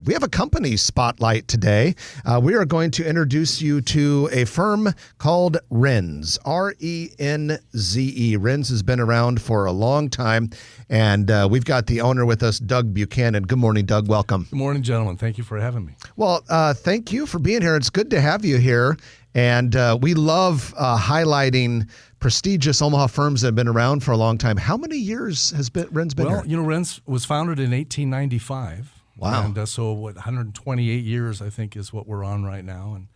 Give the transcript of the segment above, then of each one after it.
We have a company spotlight today. We are going to introduce you to a firm called Renze, R-E-N-Z-E. Renze has been around for a long time, and we've got the owner with us, Doug Buchanan. Good morning, Doug. Welcome. Good morning, gentlemen. Thank you for having me. Well, thank you for being here. It's good to have you here, and we love highlighting prestigious Omaha firms that have been around for a long time. How many years has Renze been here? Well, Renze was founded in 1895. Wow. And so 128 years, I think, is what we're on right now. And,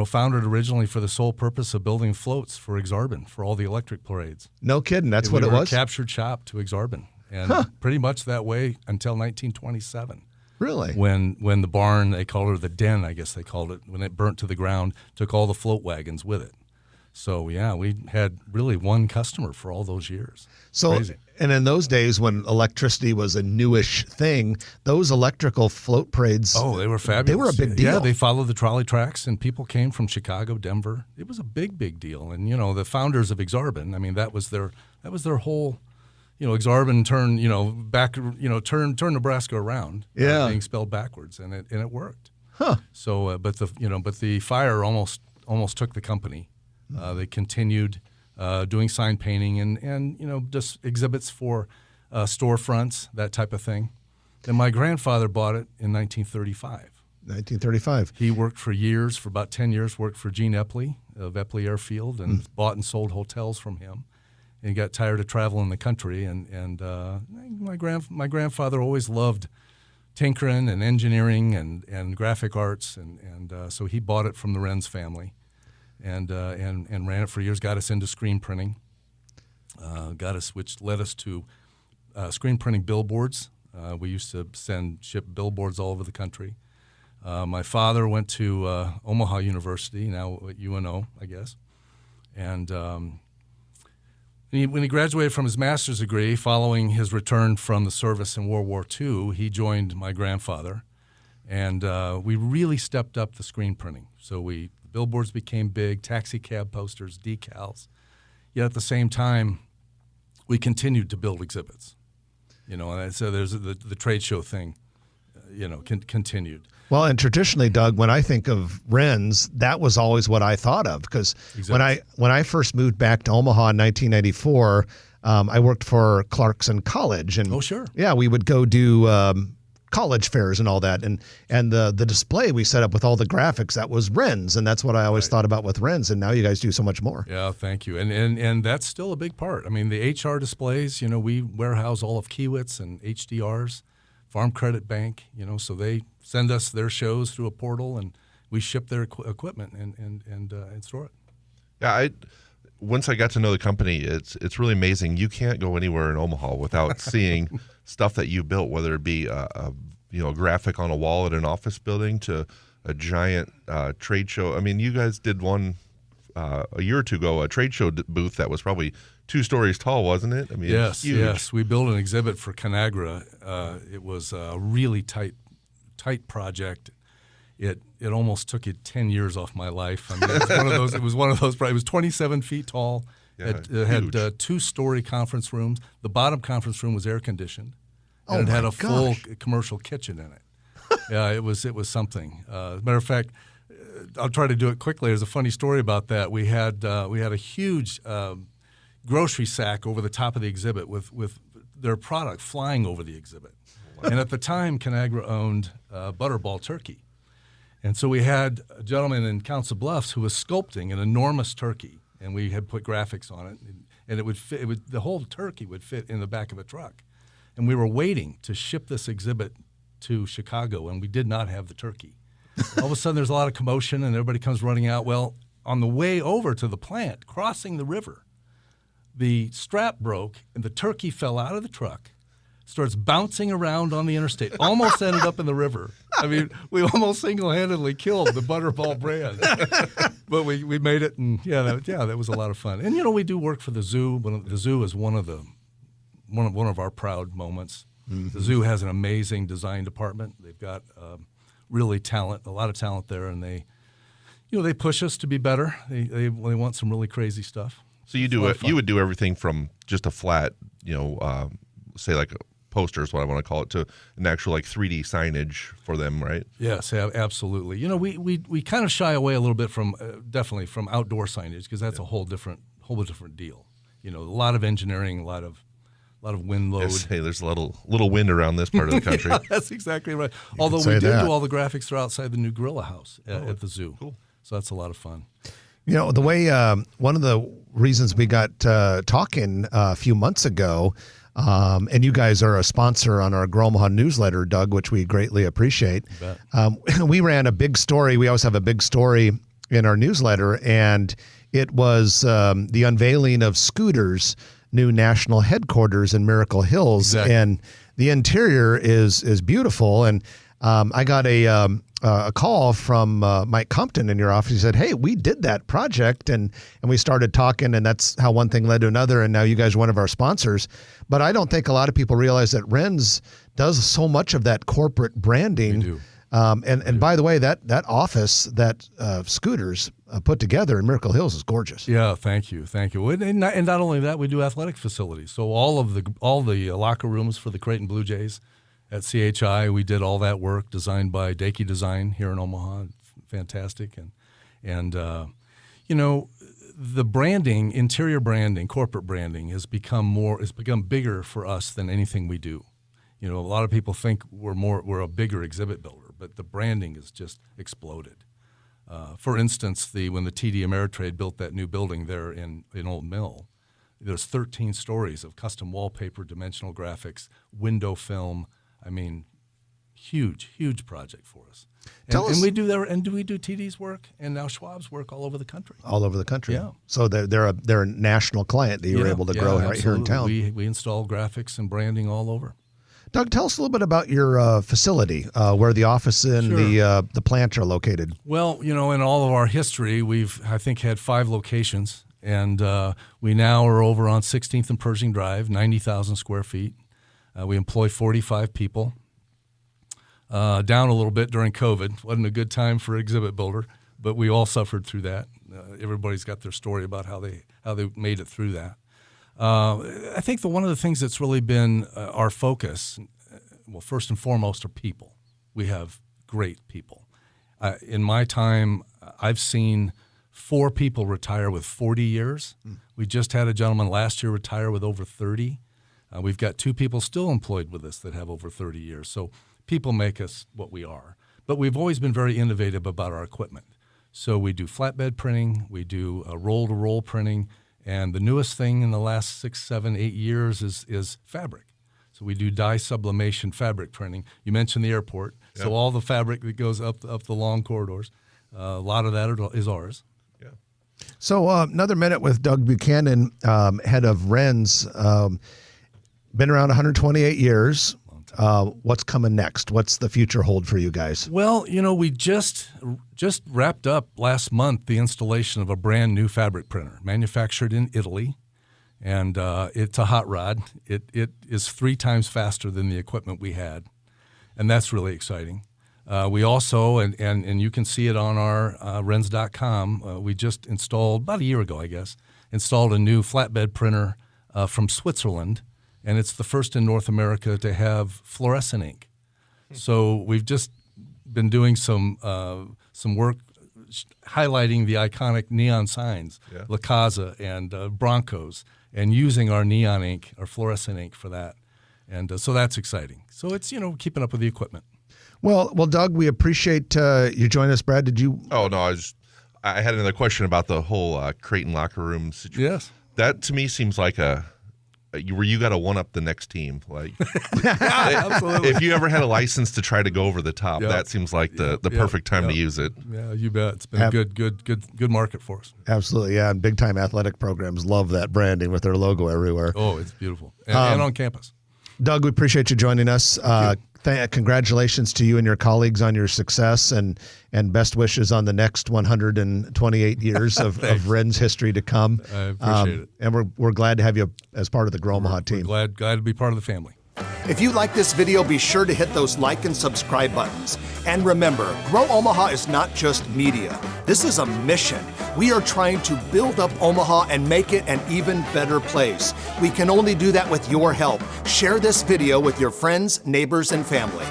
founded originally for the sole purpose of building floats for Exarban, for all the electric parades. No kidding. That's what we it were was? A captured shop to Exarban. And pretty much that way until 1927. Really? When the barn, they called it the den, I guess they called it, when it burnt to the ground, took all the float wagons with it. So, yeah, we had really one customer for all those years. So, crazy. And in those days when electricity was a newish thing, those electrical float parades, oh, they were fabulous. They were a big deal. Yeah, they followed the trolley tracks, and people came from Chicago, Denver. It was a big, big deal. And, the founders of Exarban, I mean, that was their whole, Exarban turn Nebraska around. Yeah. Being spelled backwards, and it worked. Huh. So, but the fire almost took the company. They continued doing sign painting and just exhibits for storefronts, that type of thing. Then my grandfather bought it in 1935. 1935. He worked for years, for about 10 years, worked for Gene Epley of Epley Airfield and bought and sold hotels from him. And he got tired of traveling the country. And my grandfather always loved tinkering and engineering and graphic arts. And so he bought it from the Renze family. And ran it for years, got us into screen printing, which led us to screen printing billboards. We used to ship billboards all over the country. My father went to Omaha University, now at UNO, I guess. And when he graduated from his master's degree, following his return from the service in World War II, he joined my grandfather. And we really stepped up the screen printing. So billboards became big, taxi cab posters, decals. Yet at the same time, we continued to build exhibits. And so there's the trade show thing, continued. Well, and traditionally, Doug, when I think of Renze, that was always what I thought of, because exactly. when I first moved back to Omaha in 1994, I worked for Clarkson College, and oh sure, yeah, we would go do college fairs and all that, and the display we set up with all the graphics, that was Renze, and that's what I always thought about with Renze, and now you guys do so much more. Yeah, thank you, and that's still a big part. I mean, the HR displays, we warehouse all of Kiewitz and HDR's, Farm Credit Bank, so they send us their shows through a portal, and we ship their equipment and store it. Yeah, once I got to know the company, it's really amazing. You can't go anywhere in Omaha without seeing stuff that you built, whether it be a graphic on a wall at an office building to a giant trade show. I mean, you guys did one a year or two ago, a trade show booth that was probably 2 stories tall, wasn't it? I mean, yes. We built an exhibit for Conagra. It was a really tight project. It almost took it 10 years off my life. I mean, it was one of those. It was 27 feet tall. Yeah, it had 2-story conference rooms. The bottom conference room was air conditioned, and it had a full commercial kitchen in it. Yeah, it was something. As a matter of fact, I'll try to do it quickly. There's a funny story about that. We had a huge grocery sack over the top of the exhibit with their product flying over the exhibit. Wow. And at the time, Conagra owned Butterball Turkey. And so we had a gentleman in Council Bluffs who was sculpting an enormous turkey, and we had put graphics on it, and it would fit. The whole turkey would fit in the back of a truck. And we were waiting to ship this exhibit to Chicago, and we did not have the turkey. All of a sudden, there's a lot of commotion, and everybody comes running out. Well, on the way over to the plant, crossing the river, the strap broke, and the turkey fell out of the truck, starts bouncing around on the interstate, almost ended up in the river. I mean, we almost single-handedly killed the Butterball brand. But we made it, and that was a lot of fun. And, we do work for the zoo. The zoo is one of our proud moments. Mm-hmm. The zoo has an amazing design department. They've got a lot of talent there, and they push us to be better. They want some really crazy stuff. So you would do everything from just a flat, say like a posters, what I want to call it, to an actual like 3D signage for them, right? Yes, absolutely. You know, we kind of shy away a little bit from definitely from outdoor signage because that's a whole different deal. You know, a lot of engineering, a lot of wind load. Yes, hey, there's a little wind around this part of the country. Yeah, that's exactly right. Although we do all the graphics are outside the new Gorilla House at the zoo. Cool. So that's a lot of fun. You know, the way one of the reasons we got talking a few months ago, and you guys are a sponsor on our Grow Omaha newsletter, Doug, which we greatly appreciate. We ran a big story. We always have a big story in our newsletter, and it was the unveiling of Scooter's new national headquarters in Miracle Hills. Exactly. And the interior is beautiful. And I got a call from Mike Compton in your office. He said, "Hey, we did that project," and we started talking, and that's how one thing led to another. And now you guys are one of our sponsors. But I don't think a lot of people realize that Renze does so much of that corporate branding. We do. And by the way, that office that Scooters put together in Miracle Hills is gorgeous. Yeah, thank you. And not only that, we do athletic facilities. So all the locker rooms for the Creighton Blue Jays at CHI, we did all that work designed by Dakey Design here in Omaha. Fantastic, and you know, the branding, interior branding, corporate branding has become bigger for us than anything we do. You know, a lot of people think we're a bigger exhibit builder, but the branding has just exploded. For instance, when the TD Ameritrade built that new building there in Old Mill, there's 13 stories of custom wallpaper, dimensional graphics, window film. I mean, huge project for us. And we do we do TD's work and now Schwab's work all over the country. All over the country. Yeah. So they're a national client that you were able to grow right here in town. We install graphics and branding all over. Doug, tell us a little bit about your facility, where the office and the plant are located. Well, you know, in all of our history, we've, I think, had 5 locations, and we now are over on 16th and Pershing Drive, 90,000 square feet. We employ 45 people. Down a little bit during COVID. Wasn't a good time for exhibit builder, but we all suffered through that. Everybody's got their story about how they made it through that. I think one of the things that's really been our focus, well, first and foremost, are people. We have great people. In my time, I've seen 4 people retire with 40 years. We just had a gentleman last year retire with over 30. We've got 2 people still employed with us that have over 30 years. So people make us what we are. But we've always been very innovative about our equipment. So we do flatbed printing, we do roll-to-roll printing, and the newest thing in the last 6, 7, 8 years is fabric. So we do dye sublimation fabric printing. You mentioned the airport. Yep. So all the fabric that goes up the long corridors, a lot of that is ours. Yeah. So another minute with Doug Buchanan, head of Renze. Been around 128 years. What's coming next? What's the future hold for you guys? Well, you know, we just wrapped up last month the installation of a brand new fabric printer manufactured in Italy, and it's a hot rod. It is 3 times faster than the equipment we had, and that's really exciting. We also, and you can see it on our Renze.com, we just installed, about a year ago, I guess, installed a new flatbed printer from Switzerland. And it's the first in North America to have fluorescent ink. So we've just been doing some work highlighting the iconic neon signs, La Casa and Broncos, and using our neon ink, our fluorescent ink for that. And so that's exciting. So it's, you know, keeping up with the equipment. Well, Doug, we appreciate you joining us. Brad, did you? Oh, no, I had another question about the whole Creighton locker room situation. Yes. That to me seems like where you got to one up the next team. Like, absolutely. If you ever had a license to try to go over the top, that seems like the perfect time to use it. Yeah, you bet. It's been a good market for us. Absolutely, yeah. And big time athletic programs love that branding with their logo everywhere. Oh, it's beautiful, and on campus. Doug, we appreciate you joining us. Congratulations to you and your colleagues on your success, and best wishes on the next 128 years of Renze history to come. I appreciate it. And we're glad to have you as part of the Grow Omaha team. We're glad to be part of the family. If you like this video, be sure to hit those like and subscribe buttons. And remember, Grow Omaha is not just media. This is a mission. We are trying to build up Omaha and make it an even better place. We can only do that with your help. Share this video with your friends, neighbors, and family.